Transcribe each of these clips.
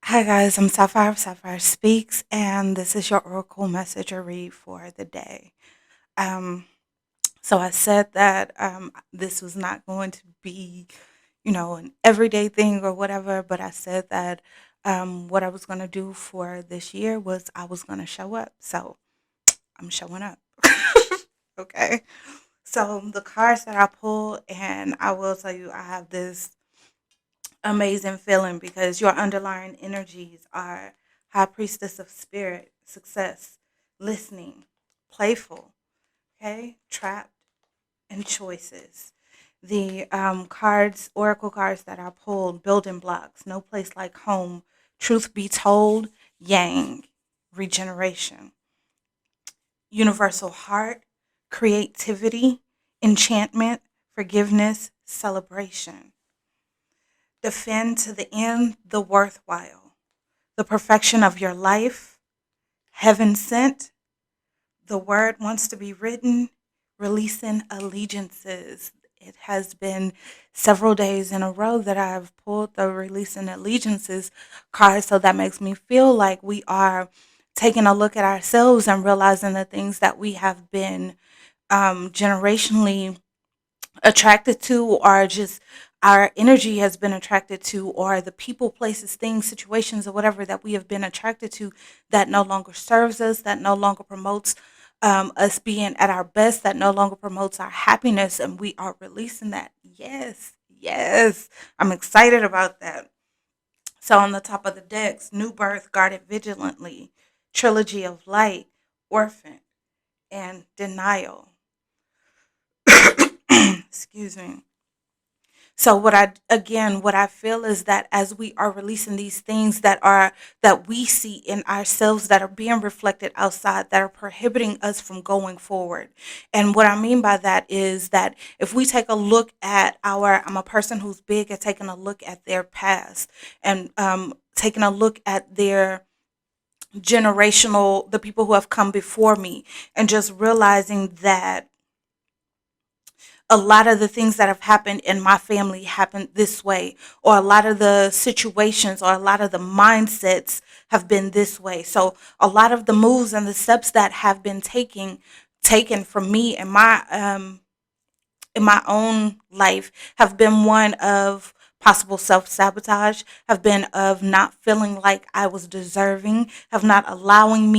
Hi guys, I'm Sapphire of Sapphire Speaks, and this is your Oracle message or read for the day. Um, so I said that this was not going to be, an everyday thing or whatever, but I said that what I was going to do for this year was I was going to show up. So I'm showing up. Okay. So the cards that I pull, and I will tell you, I have this amazing feeling because your underlying energies are high priestess of spirit, success, listening, playful, okay, trapped, and choices. The oracle cards that I pulled, building blocks, no place like home, truth be told, yang, regeneration, universal heart, creativity, enchantment, forgiveness, celebration. Defend to the end the worthwhile, the perfection of your life, heaven sent, the word wants to be written, releasing allegiances. It has been several days in a row that I've pulled the releasing allegiances card, so that makes me feel like we are taking a look at ourselves and realizing the things that we have been generationally attracted to, or just our energy has been attracted to, or the people, places, things, situations, or whatever that we have been attracted to that no longer serves us, that no longer promotes us being at our best, that no longer promotes our happiness, and we are releasing that. Yes, yes, I'm excited about that. So on the top of the decks, new birth guarded vigilantly, trilogy of light, orphan, and denial. Excuse me. So what I feel is that as we are releasing these things that we see in ourselves that are being reflected outside, that are prohibiting us from going forward. And what I mean by that is that if we take a look at I'm a person who's big at taking a look at their past, and taking a look at their the people who have come before me, and just realizing that a lot of the things that have happened in my family happened this way, or a lot of the situations or a lot of the mindsets have been this way. So a lot of the moves and the steps that have been taken from me in my own life have been one of possible self-sabotage, have been of not feeling like I was deserving, have not allowing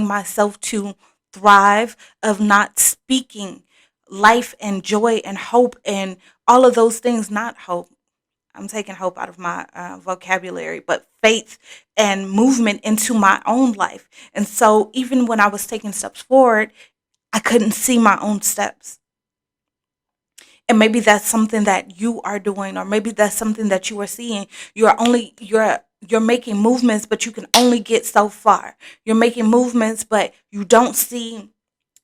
myself to thrive, of not speaking life and joy and hope and all of those things. Not hope, I'm taking hope out of my vocabulary, but faith and movement into my own life. And so even when I was taking steps forward, I couldn't see my own steps. And maybe that's something that you are doing, or maybe that's something that you are seeing. You're making movements, but you can only get so far. You're making movements, but you don't see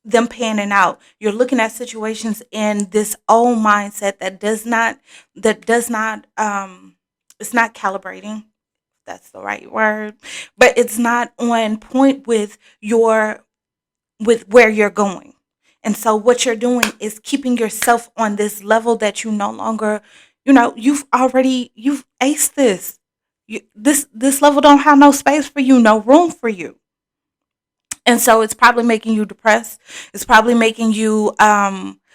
them panning out. You're looking at situations in this old mindset that does not it's not calibrating. That's the right word. But it's not on point with where you're going. And so what you're doing is keeping yourself on this level that you no longer, you've aced this. This level don't have no space for you, no room for you. And so it's probably making you depressed. It's probably making you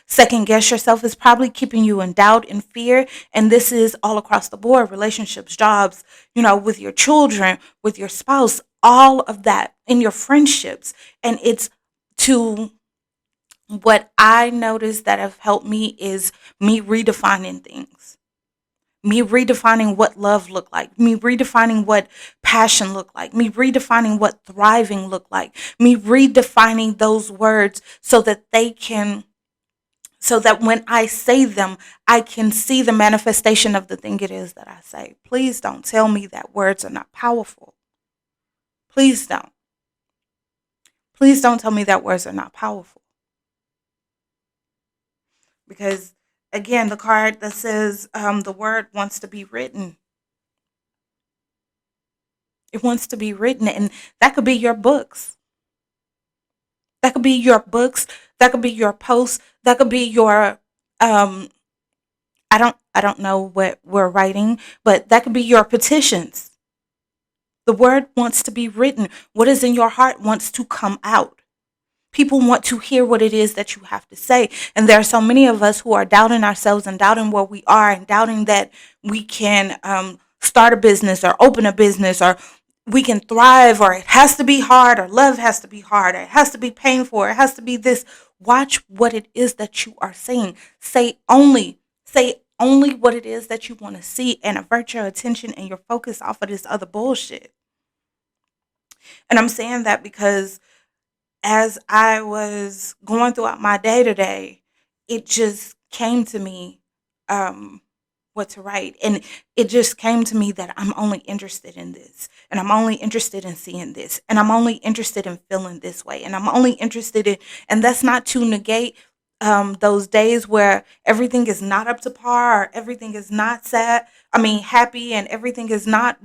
second guess yourself. It's probably keeping you in doubt and fear. And this is all across the board: relationships, jobs, with your children, with your spouse, all of that, in your friendships. And it's to what I noticed that have helped me is me redefining things, me redefining what love looked like, me redefining what passion looked like, me redefining what thriving looked like, me redefining those words so that when I say them, I can see the manifestation of the thing it is that I say. Please don't tell me that words are not powerful. Please don't. Please don't tell me that words are not powerful. Because again, the card that says the word wants to be written. It wants to be written, and that could be your books. That could be your books. That could be your posts. That could be your um. I don't know what we're writing, but that could be your petitions. The word wants to be written. What is in your heart wants to come out. People want to hear what it is that you have to say. And there are so many of us who are doubting ourselves and doubting where we are and doubting that we can start a business or open a business or we can thrive, or it has to be hard, or love has to be hard, or it has to be painful, or it has to be this. Watch what it is that you are saying. Say only what it is that you want to see and avert your attention and your focus off of this other bullshit. And I'm saying that because as I was going throughout my day to day, it just came to me um, what to write. And it just came to me that I'm only interested in this. And I'm only interested in seeing this. And I'm only interested in feeling this way. And I'm only interested in, and that's not to negate those days where everything is not up to par or everything is not sad. I mean, happy, and everything is not,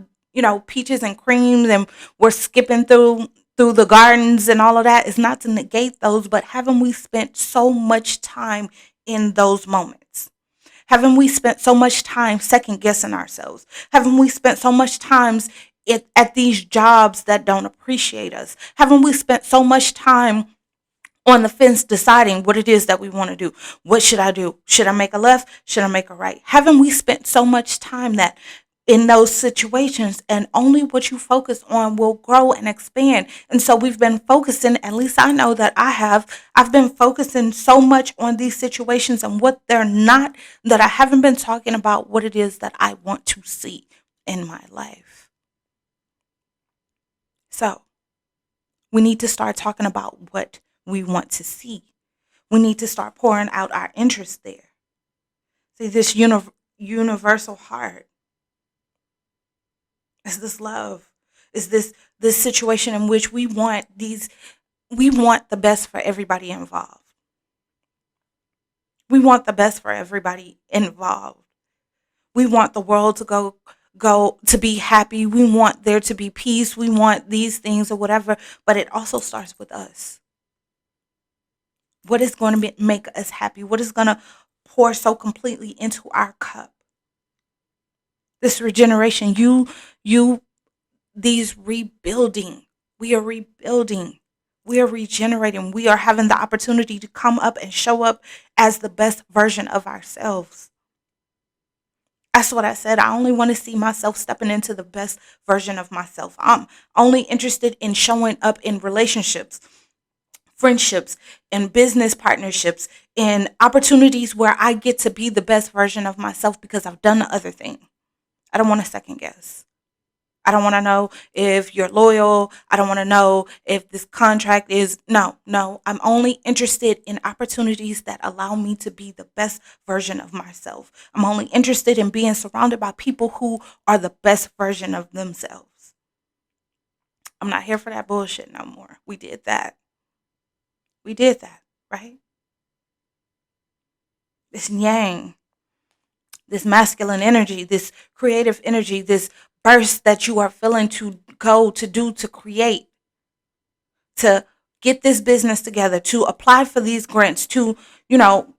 peaches and creams, and we're skipping through the gardens and all of that. Is not to negate those, but haven't we spent so much time in those moments? Haven't we spent so much time second guessing ourselves? Haven't we spent so much time at these jobs that don't appreciate us? Haven't we spent so much time on the fence deciding what it is that we want to do? What should I do? Should I make a left? Should I make a right? Haven't we spent so much time that in those situations, and only what you focus on will grow and expand? And so we've been focusing, at least I know that I've been focusing so much on these situations and what they're not, that I haven't been talking about what it is that I want to see in my life. So we need to start talking about what we want to see. We need to start pouring out our interest there. See, this universal heart is this love, is this situation in which we want the best for everybody involved. We want the best for everybody involved. We want the world to go to be happy. We want there to be peace. We want these things or whatever, but it also starts with us. What is going to make us happy? What is going to pour so completely into our cup? This regeneration, you these rebuilding. We are rebuilding. We are regenerating. We are having the opportunity to come up and show up as the best version of ourselves. That's what I said. I only want to see myself stepping into the best version of myself. I'm only interested in showing up in relationships, friendships, and business partnerships, and opportunities where I get to be the best version of myself because I've done the other thing. I don't want to second guess. I don't want to know if you're loyal. I don't want to know if this contract is. No, no. I'm only interested in opportunities that allow me to be the best version of myself. I'm only interested in being surrounded by people who are the best version of themselves. I'm not here for that bullshit no more. We did that. We did that, right? This yang, this masculine energy, this creative energy, this burst that you are feeling to go, to do, to create, to get this business together, to apply for these grants, to,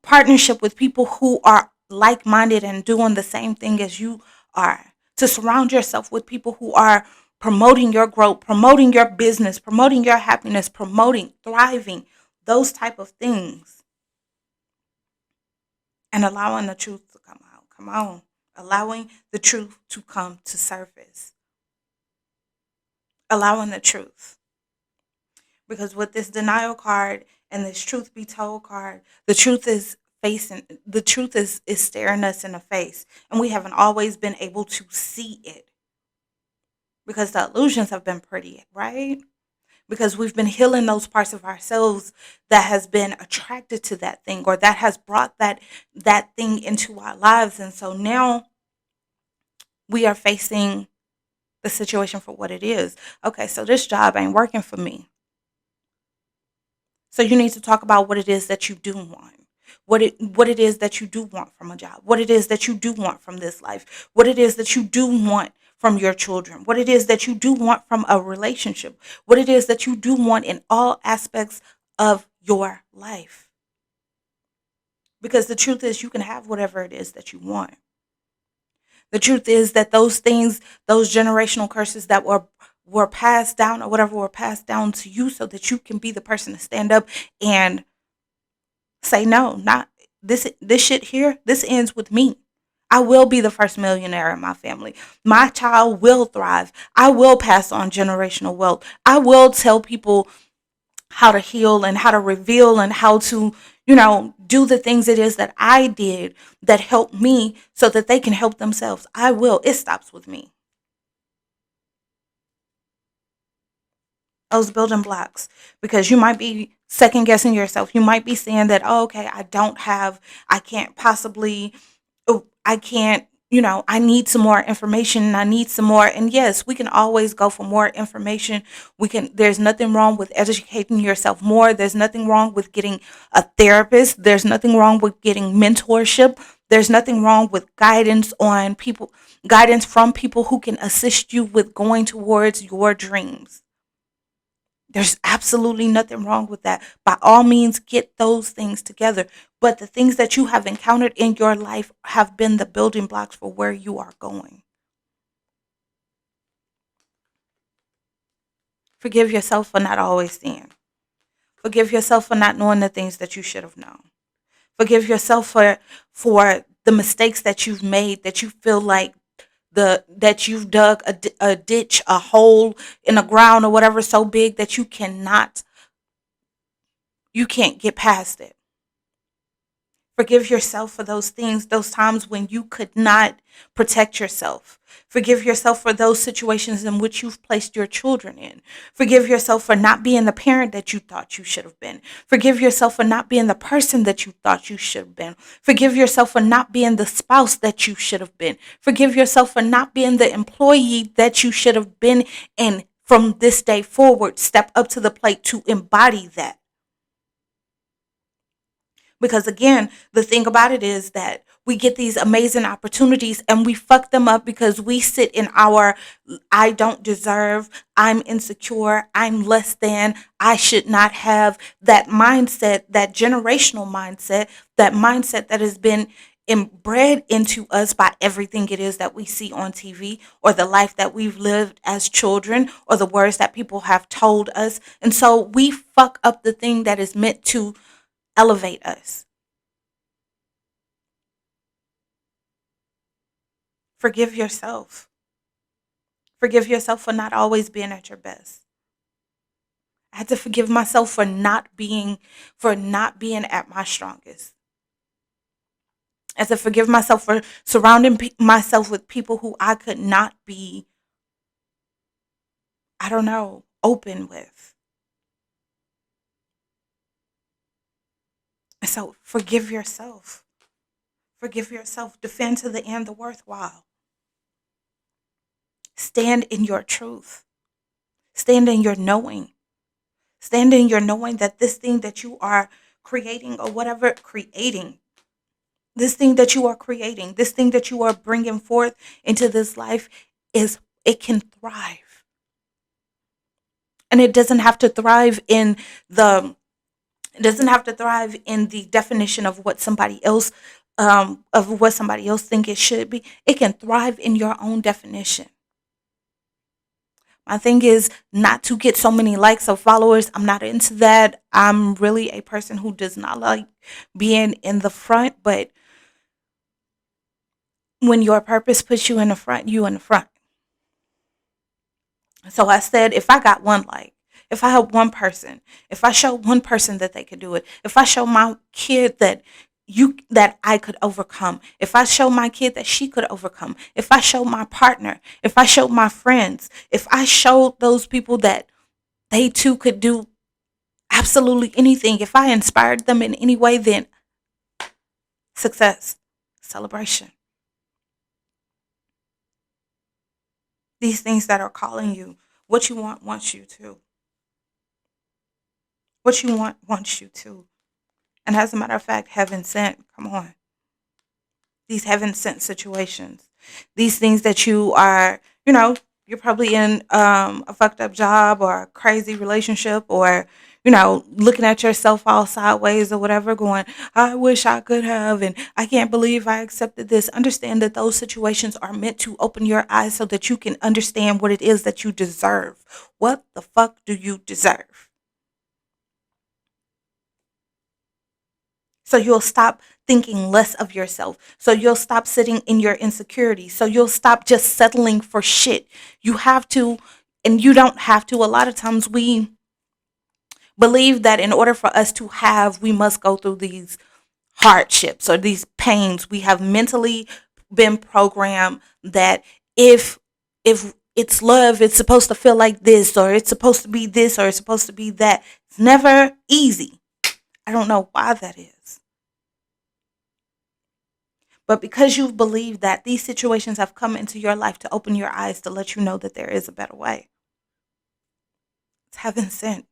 partnership with people who are like minded and doing the same thing as you are, to surround yourself with people who are promoting your growth, promoting your business, promoting your happiness, promoting thriving, those type of things, and allowing the truth to come out. Come on. Allowing the truth to come to surface. Allowing the truth. Because with this denial card and this truth be told card, the truth is staring us in the face. And we haven't always been able to see it because the illusions have been pretty, right? Because we've been healing those parts of ourselves that has been attracted to that thing, or that has brought that thing into our lives. And so now we are facing the situation for what it is. Okay, so this job ain't working for me. So you need to talk about what it is that you do want. What it is that you do want from a job. What it is that you do want from this life. What it is that you do want from your children. What it is that you do want from a relationship. What it is that you do want in all aspects of your life. Because the truth is, you can have whatever it is that you want. The truth is that those things, those generational curses that were were passed down or whatever were passed down to you so that you can be the person to stand up and say no, not this shit here. This ends with me. I will be the first millionaire in my family. My child will thrive. I will pass on generational wealth. I will tell people how to heal and how to reveal and how to, do the things it is that I did that helped me so that they can help themselves. I will. It stops with me. Those building blocks, because you might be second guessing yourself. You might be saying that, oh, okay, I can't possibly, oh, I can't, I need some more information. I need some more. And yes, we can always go for more information. There's nothing wrong with educating yourself more. There's nothing wrong with getting a therapist. There's nothing wrong with getting mentorship. There's nothing wrong with guidance from people who can assist you with going towards your dreams. There's absolutely nothing wrong with that. By all means, get those things together. But the things that you have encountered in your life have been the building blocks for where you are going. Forgive yourself for not always seeing. Forgive yourself for not knowing the things that you should have known. Forgive yourself for the mistakes that you've made that you feel like that you've dug a ditch, a hole in the ground or whatever so big that you can't get past it. Forgive yourself for those things, those times when you could not protect yourself. Forgive yourself for those situations in which you've placed your children in. Forgive yourself for not being the parent that you thought you should have been. Forgive yourself for not being the person that you thought you should have been. Forgive yourself for not being the spouse that you should have been. Forgive yourself for not being the employee that you should have been. And from this day forward, step up to the plate to embody that. Because again, the thing about it is that we get these amazing opportunities and we fuck them up because we sit in our I don't deserve, I'm insecure, I'm less than, I should not have that mindset, that generational mindset, that mindset that has been inbred into us by everything it is that we see on TV or the life that we've lived as children or the words that people have told us. And so we fuck up the thing that is meant to elevate us. Forgive yourself. Forgive yourself for not always being at your best. I had to forgive myself for not being at my strongest. I had to forgive myself for surrounding myself with people who I could not be, I don't know, open with. So forgive yourself. Forgive yourself. Defend to the end the worthwhile. Stand in your truth. Stand in your knowing. Stand in your knowing that this thing that you are creating or whatever creating, this thing that you are creating, this thing that you are bringing forth into this life it can thrive. And the it doesn't have to thrive in the definition of what somebody else think it should be. It can thrive in your own definition. My thing is not to get so many likes or followers. I'm not into that. I'm really a person who does not like being in the front, but when your purpose puts you in the front, you in the front. So I said, if I got one like, if I help one person, if I show one person that they could do it, if I show my kid that I could overcome, if I show my kid that she could overcome, if I show my partner, if I show my friends, if I show those people that they too could do absolutely anything, if I inspired them in any way, then success, celebration. These things that are calling you, what you want wants you to. What you want wants you to. And as a matter of fact, heaven sent, come on. These heaven sent situations. These things that you are, you're probably in a fucked up job or a crazy relationship or, looking at yourself all sideways or whatever, going, I wish I could have, and I can't believe I accepted this. Understand that those situations are meant to open your eyes so that you can understand what it is that you deserve. What the fuck do you deserve? So you'll stop thinking less of yourself. So you'll stop sitting in your insecurity. So you'll stop just settling for shit. You have to, and you don't have to. A lot of times we believe that in order for us to have, we must go through these hardships or these pains. We have mentally been programmed that if it's love, it's supposed to feel like this, or it's supposed to be this, or it's supposed to be that. It's never easy. I don't know why that is. But because you've believed that, these situations have come into your life to open your eyes to let you know that there is a better way. It's heaven sent.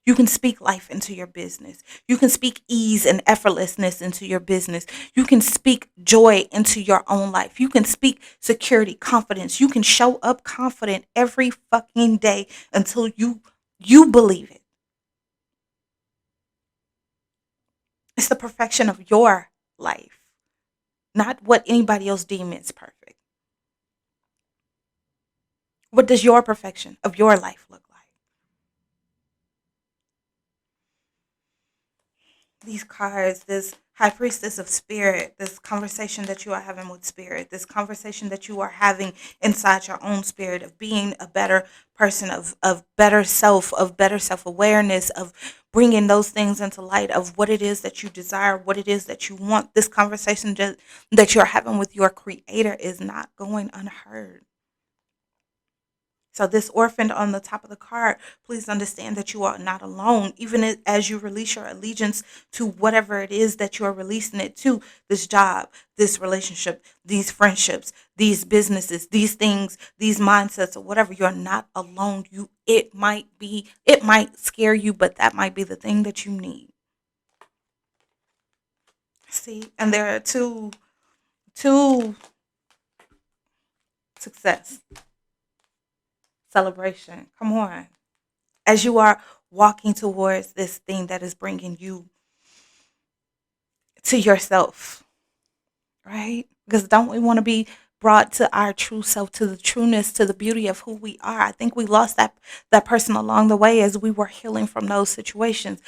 You can speak life into your business. You can speak ease and effortlessness into your business. You can speak joy into your own life. You can speak security, confidence. You can show up confident every fucking day until you believe it. It's the perfection of your life, not what anybody else deems is perfect. What does your perfection of your life look like? These cards, this high priestess of spirit, this conversation that you are having with spirit, this conversation that you are having inside your own spirit of being a better person, of better self awareness, of bringing those things into light of what it is that you desire, what it is that you want. This conversation that you're having with your creator is not going unheard. So, this orphan on the top of the card, please understand that you are not alone. Even as you release your allegiance to whatever it is that you are releasing it to, this job, this relationship, these friendships, these businesses, these things, these mindsets, or whatever, you're not alone. It might scare you, but that might be the thing that you need. See, and there are two success, celebration. Come on. As you are walking towards this thing that is bringing you to yourself, right? Because don't we want to be brought to our true self, to the trueness, to the beauty of who we are? I think we lost that person along the way as we were healing from those situations,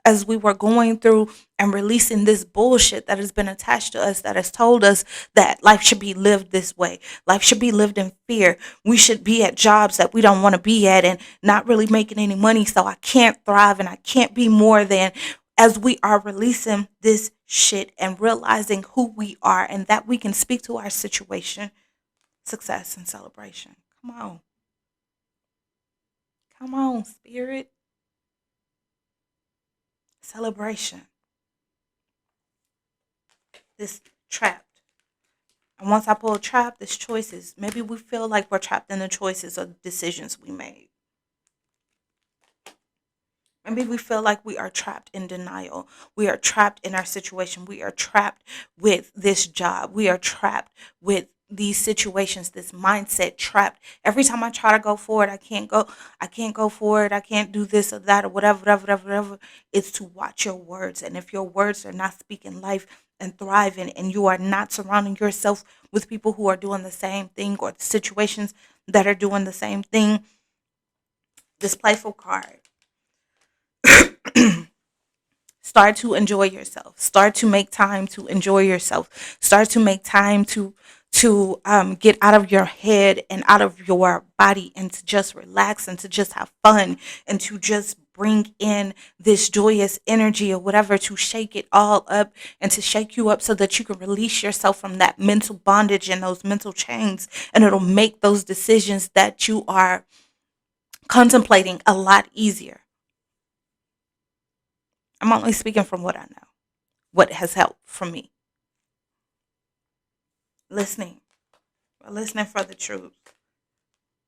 as we were going through and releasing this bullshit that has been attached to us, that has told us that life should be lived this way. Life should be lived in fear. We should be at jobs that we don't want to be at and not really making any money. So I can't thrive and I can't be more than. As we are releasing this shit and realizing who we are and that we can speak to our situation, success and celebration. Come on. Come on, spirit. Celebration. This trapped. And once I pull trapped, this choices. Maybe we feel like we're trapped in the choices or decisions we made. Maybe we feel like we are trapped in denial. We are trapped in our situation. We are trapped with this job. We are trapped with these situations, this mindset trapped. Every time I try to go forward, I can't go forward, I can't do this or that or whatever, whatever, whatever, whatever. It's to watch your words. And if your words are not speaking life and thriving and you are not surrounding yourself with people who are doing the same thing or situations that are doing the same thing, this playful card. Start to enjoy yourself. Start to make time to enjoy yourself. Start to make time to get out of your head and out of your body and to just relax and to just have fun and to just bring in this joyous energy or whatever to shake it all up and to shake you up so that you can release yourself from that mental bondage and those mental chains, and it'll make those decisions that you are contemplating a lot easier. I'm only speaking from what I know, what has helped for me. Listening. We're listening for the truth.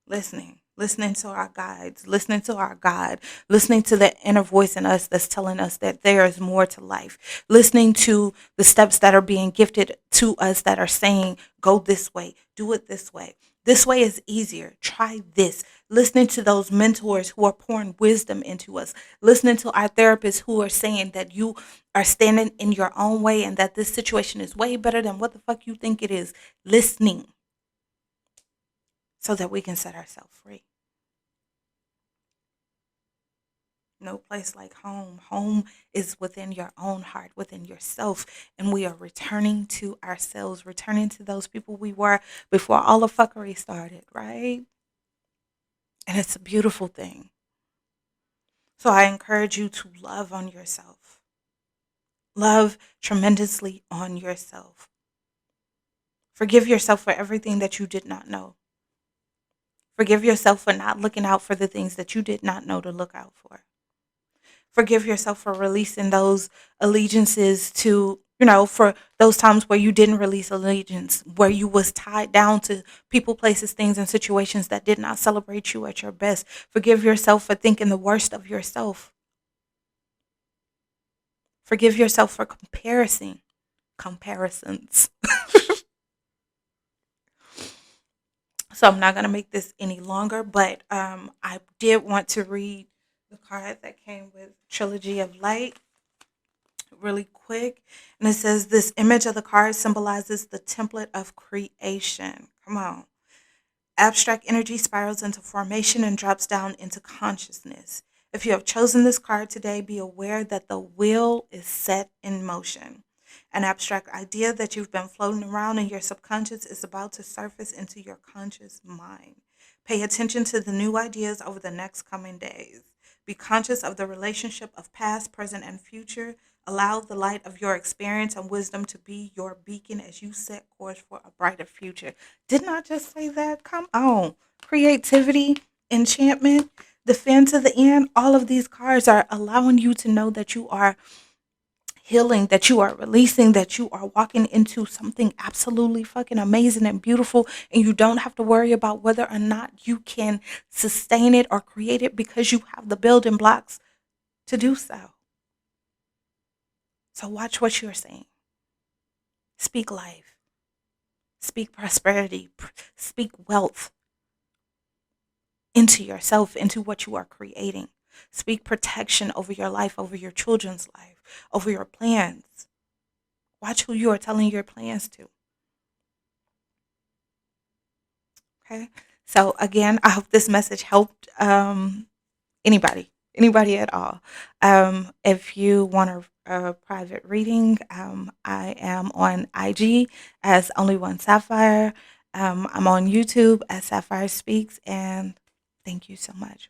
Listening to our guides, listening to our God, listening to the inner voice in us that's telling us that there is more to life, listening to the steps that are being gifted to us that are saying, go this way, do it this way. This way is easier. Try this. Listening to those mentors who are pouring wisdom into us, listening to our therapists who are saying that you are standing in your own way and that this situation is way better than what the fuck you think it is. Listening so that we can set ourselves free. No place like home. Home is within your own heart, within yourself. And we are returning to ourselves, returning to those people we were before all the fuckery started, right? And it's a beautiful thing. So I encourage you to love on yourself. Love tremendously on yourself. Forgive yourself for everything that you did not know. Forgive yourself for not looking out for the things that you did not know to look out for. Forgive yourself for releasing those allegiances to, for those times where you didn't release allegiance, where you was tied down to people, places, things, and situations that did not celebrate you at your best. Forgive yourself for thinking the worst of yourself. Forgive yourself for comparisons. So I'm not going to make this any longer, but I did want to read the card that came with Trilogy of Light really quick. And it says, this image of the card symbolizes the template of creation. Come on. Abstract energy spirals into formation and drops down into consciousness. If you have chosen this card today, be aware that the wheel is set in motion. An abstract idea that you've been floating around in your subconscious is about to surface into your conscious mind. Pay attention to the new ideas over the next coming days. Be conscious of the relationship of past, present, and future. Allow the light of your experience and wisdom to be your beacon as you set course for a brighter future. Didn't I just say that? Come on. Creativity, enchantment, defend to the end. All of these cards are allowing you to know that you are healing, that you are releasing, that you are walking into something absolutely fucking amazing and beautiful. And you don't have to worry about whether or not you can sustain it or create it because you have the building blocks to do so. So watch what you're saying. Speak life, speak prosperity, speak wealth into yourself, into what you are creating. Speak protection over your life, over your children's life, over your plans. Watch who you are telling your plans to. Okay. So again, I hope this message helped anybody at all. If you want a private reading, I am on IG as Only One Sapphire. I'm on YouTube as Sapphire Speaks, and thank you so much.